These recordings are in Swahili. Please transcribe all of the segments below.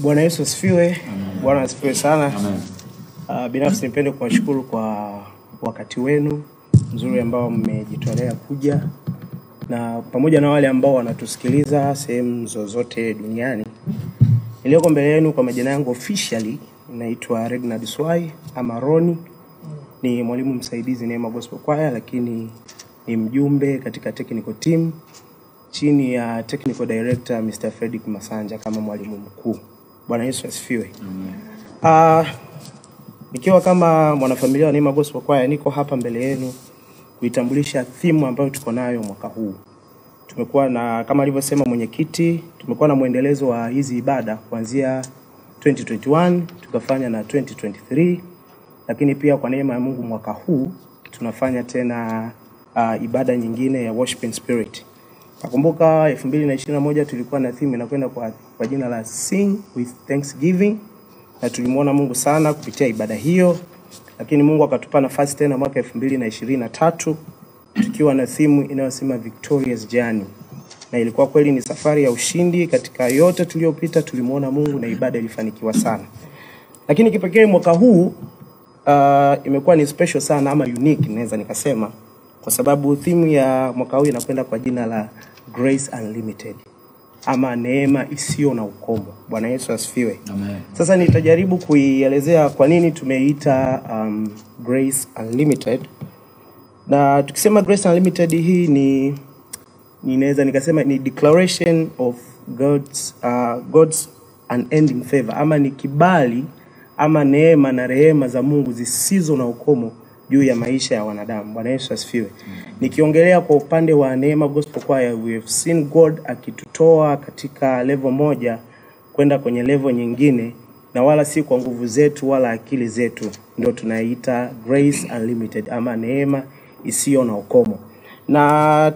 Bwana Yesu asifiwe. Bwana asifiwe sana. Binafsi nipende kuwashukuru kwa wakati wenu mzuri ambao mmejitolea kuja, na pamoja na wale ambao wanatusikiliza sehemu zozote duniani. Nilioko mbele yenu kwa majina yangu officially naitwa Regnard Swai ama Roni. Ni mwalimu msaidizi Neema Gospel Choir, lakini ni mjumbe katika technical team chini ya technical director Mr. Fredrick Masanja kama mwalimu mkuu. Bwana Yesu asifiwe. Nikiwa kama mwanafamilia wa Neema Gospel Choir, niko hapa mbele yenu kuitambulisha theme ambayo tuko nayo mwaka huu. Tumekuwa na, kama alivyosema mwenyekiti, tumekuwa na muendelezo wa hizi ibada kuanzia 2021 tukafanya na 2023, lakini pia kwa neema ya Mungu mwaka huu tunafanya tena ibada nyingine ya worship in spirit. Nakumbuka 2021 tulikuwa na theme inakwenda kwa jina la Sing with Thanksgiving, na tulimuona Mungu sana kupitia ibada hiyo. Lakini Mungu akatupa nafasi tena mwaka 2023 tukiwa na theme inayosema Victorious Journey, na ilikuwa kweli ni safari ya ushindi. Katika yote tuliyopita tulimuona Mungu na ibada ilifanikiwa sana. Lakini kipekee mwaka huu imekuwa ni special sana ama unique naweza nikasema, kwa sababu theme ya mwaka huu inakwenda kwa jina la Grace Unlimited ama neema isiyo na ukomo. Bwana Yesu asifiwe. Amen. Sasa nitajaribu kuielezea kwa nini tumeita Grace Unlimited. Na tukisema Grace Unlimited, hii ninaweza nikasema ni declaration of God's unending favor, ama ni kibali ama neema na rehema za Mungu zisizo na ukomo juu ya maisha ya wanadamu. Bwana Yesu asifiwe. Nikiongelea kwa upande wa Neema Gospel Choir, we have seen God akitutoa katika level moja kwenda kwenye level nyingine, na wala si kwa nguvu zetu wala akili zetu. Ndio tunaita Grace Unlimited ama neema isiyo na ukomo. Na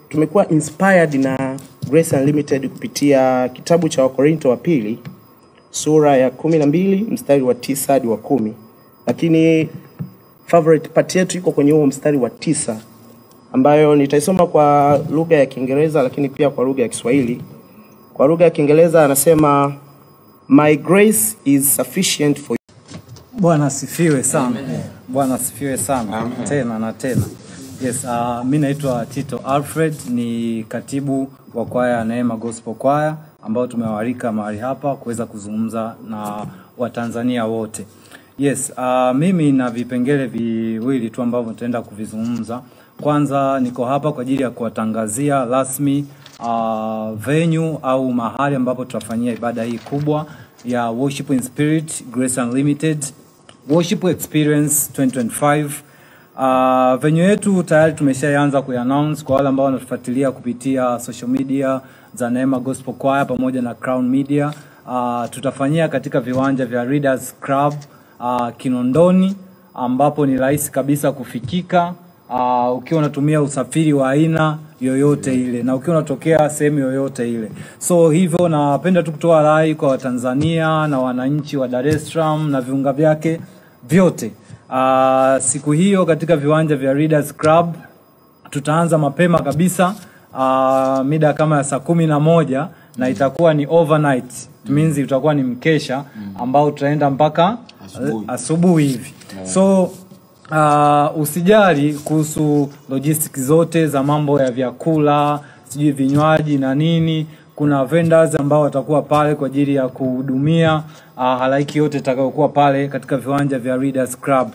tumekuwa inspired na Grace Unlimited kupitia kitabu cha Wakorintho wa pili sura ya 12 mstari wa 9 hadi wa 10. Lakini favorite part yetu iko kwenye huo mstari wa 9, ambayo nitaisoma kwa lugha ya Kiingereza lakini pia kwa lugha ya Kiswahili. Kwa lugha ya Kiingereza anasema, My grace is sufficient for you. Bwana asifiwe sana. Bwana asifiwe sana. Amen. Tena na tena. Yes, mimi naitwa Tito Alfred, ni katibu wa kwaya Neema Gospel Choir ambao tumewalika mahali hapa kuweza kuzungumza na Watanzania wote. Yes, mimi na vipengele viwili tu ambavyo nitaenda kuvizungumza. Kwanza niko hapa kwa ajili ya kuwatangazia rasmi venue au mahali ambapo tutafanyia ibada hii kubwa ya Worship in Spirit Grace Unlimited Worship Experience 2025. Venue yetu tayari tumeshaanza kuannounce kwa wale ambao wanatufuatilia kupitia social media za Neema Gospel Choir pamoja na Crown Media. Tutafanyia katika viwanja vya Readers Club Kinondoni, ambapo ni rahisi kabisa kufikika ukiwa unatumia usafiri wa aina yoyote ile na ukiwa unatokea sehemu yoyote ile. So hivyo napenda tu kutoa rai kwa Watanzania na wananchi wa Dar es Salaam na viunga vyake vyote. Siku hiyo katika viwanja vya Readers Club tutaanza mapema kabisa, mida kama ya saa 11, na itakuwa ni overnight. It means itakuwa ni mkesha ambao tutaenda mpaka asubuhi hivi. So usijali kuhusu logistics zote za mambo ya vyakula, sijui vinywaji na nini. Kuna vendors ambao watakuwa pale kwa ajili ya kuhudumia halaiki yote itakayokuwa pale katika viwanja vya Readers Club.